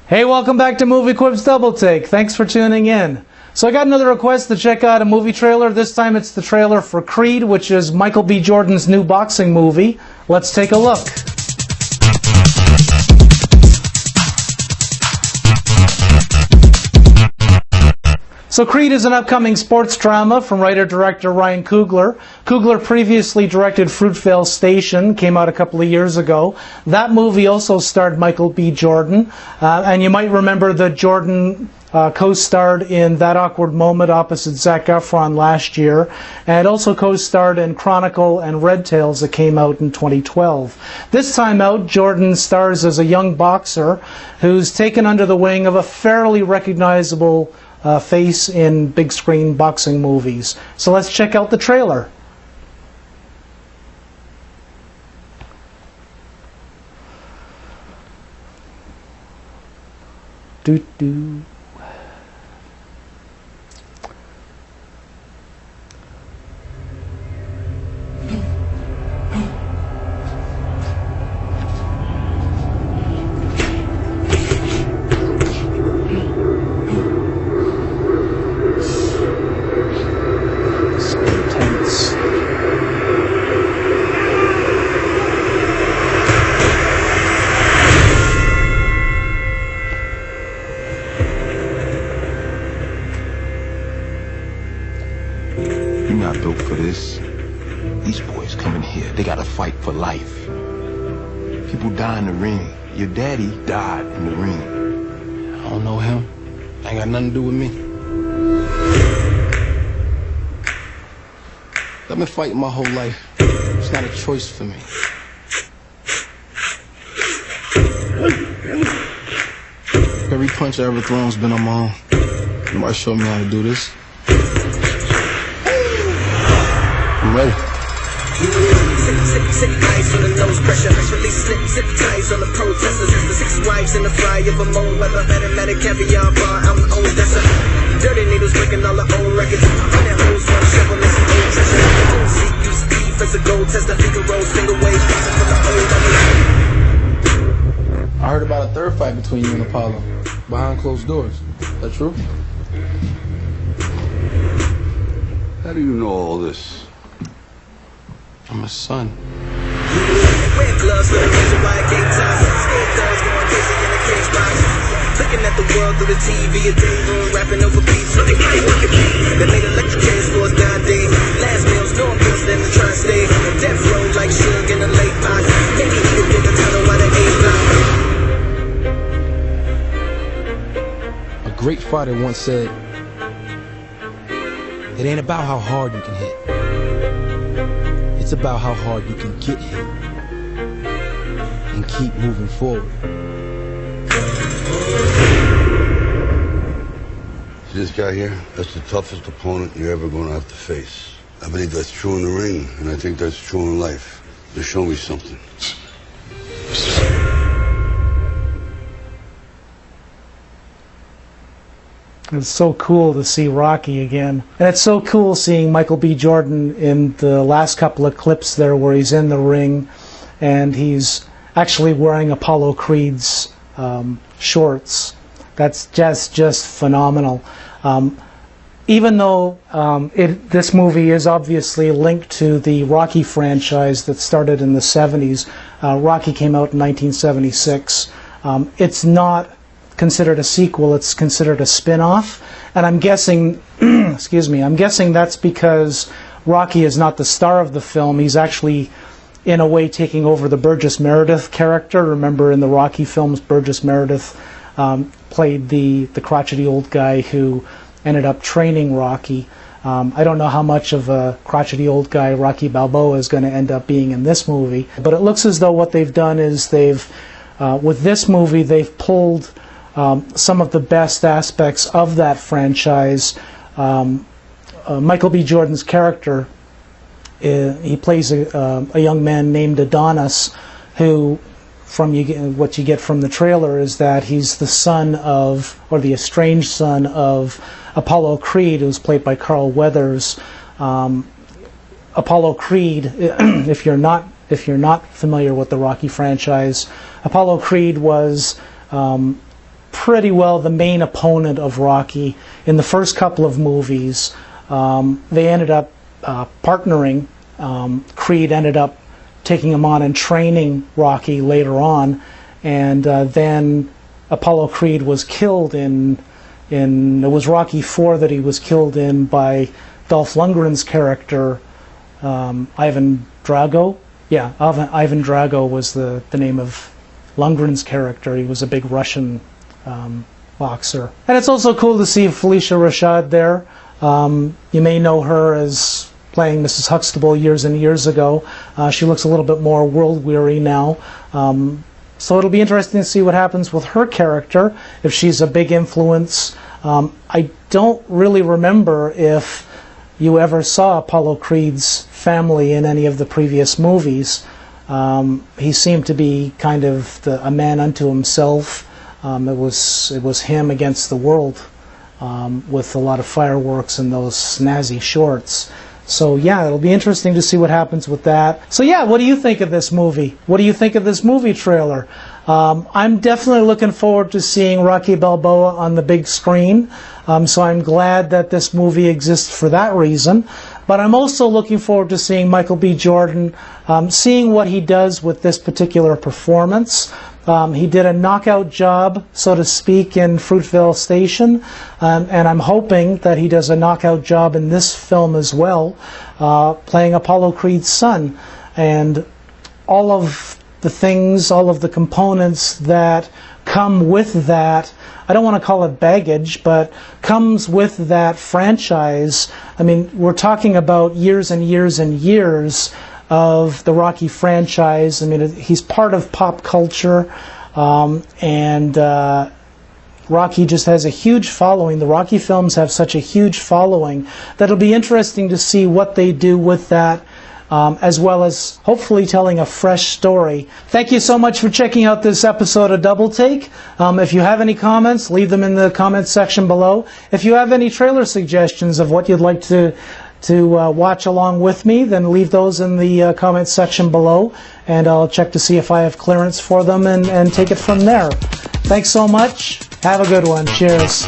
Hey, welcome back to Movie Quips Double Take. Thanks for tuning in. So I got another request to check out a movie trailer. This time it's the trailer for Creed, which is Michael B. Jordan's new boxing movie. Let's take a look. So Creed is an upcoming sports drama from writer-director Ryan Coogler. Coogler previously directed Fruitvale Station, came out a couple of years ago. That movie also starred Michael B. Jordan, and you might remember that Jordan co-starred in That Awkward Moment opposite Zac Efron last year, and also co-starred in Chronicle and Red Tails that came out in 2012. This time out, Jordan stars as a young boxer who's taken under the wing of a fairly recognizable face in big screen boxing movies. So let's check out the trailer. Doo-doo. You're not built for this. These boys come in here, they gotta fight for life. People die in the ring. Your daddy died in the ring. I don't know him. Ain't got nothing to do with me. I've been fighting my whole life. It's not a choice for me. Every punch I ever thrown's been on my own. Nobody showed me how to do this. I'm ready. Sip ice on the nose pressure. Release slip ties on the protesters. The 6 wives in the fry of a moan weather. Automatic caviar bar out in old desert. Dirty needles breaking all the old records. In that holes one shovel and some old treasure. See use beef as a gold tester. Finger rolls, finger waves, pieces for the old. I heard about a third fight between you and Apollo. Behind closed doors. Is that true? How do you know all this? I'm his son. Red gloves for the reason why I gave time. Scared thugs going crazy in the cage box. Looking at the world through the TV, a day room, rapping over beats. Looking like they made electric chains for us nowadays. Last meals, no one feels them to try and stay. Death row like Suge in the late pot. Maybe he could dig a tunnel by the A block. A great fighter once said, it ain't about how hard you can hit. It's about how hard you can get hit and keep moving forward. See this guy here? That's the toughest opponent you're ever going to have to face. I believe that's true in the ring, and I think that's true in life. Just show me something. It's so cool to see Rocky again. And it's so cool seeing Michael B. Jordan in the last couple of clips there where he's in the ring and he's actually wearing Apollo Creed's shorts. That's just phenomenal. Even though this movie is obviously linked to the Rocky franchise that started in the 70s, Rocky came out in 1976. It's not considered a sequel, it's considered a spin-off, and I'm guessing I'm guessing that's because Rocky is not the star of the film. He's actually in a way taking over the Burgess Meredith character. Remember in the Rocky films, Burgess Meredith played the crotchety old guy who ended up training Rocky. I don't know how much of a crotchety old guy Rocky Balboa is going to end up being in this movie, but it looks as though what they've done is with this movie they've pulled some of the best aspects of that franchise. Michael B. Jordan's character, he plays a young man named Adonis, who, what you get from the trailer is that he's the son of, or the estranged son of, Apollo Creed, who's played by Carl Weathers. Apollo Creed, if you're not familiar with the Rocky franchise, Apollo Creed was pretty well the main opponent of Rocky in the first couple of movies. They ended up partnering. Creed ended up taking him on and training Rocky later on, and then Apollo Creed was killed in it was Rocky IV that he was killed in by Dolph Lundgren's character, Ivan Drago. Yeah, Ivan Drago was the name of Lundgren's character. He was a big Russian boxer. And it's also cool to see Felicia Rashad there. You may know her as playing Mrs. Huxtable years and years ago. She looks a little bit more world-weary now. So it'll be interesting to see what happens with her character, if she's a big influence. I don't really remember if you ever saw Apollo Creed's family in any of the previous movies. He seemed to be kind of a man unto himself. It was him against the world, with a lot of fireworks and those snazzy shorts. So yeah, it'll be interesting to see what happens with that. So yeah, what do you think of this movie? What do you think of this movie trailer? I'm definitely looking forward to seeing Rocky Balboa on the big screen. So I'm glad that this movie exists for that reason. But I'm also looking forward to seeing Michael B. Jordan, seeing what he does with this particular performance. He did a knockout job, so to speak, in Fruitvale Station, and I'm hoping that he does a knockout job in this film as well, playing Apollo Creed's son. And all of the things, all of the components that come with that, I don't want to call it baggage, but comes with that franchise. I mean, we're talking about years and years and years of the Rocky franchise. I mean, he's part of pop culture, and Rocky just has a huge following. The Rocky films have such a huge following that it'll be interesting to see what they do with that, as well as hopefully telling a fresh story. Thank you so much for checking out this episode of Double Take. If you have any comments, leave them in the comments section below. If you have any trailer suggestions of what you'd like to watch along with me, then leave those in the comments section below, and I'll check to see if I have clearance for them and take it from there. Thanks so much. Have a good one. Cheers.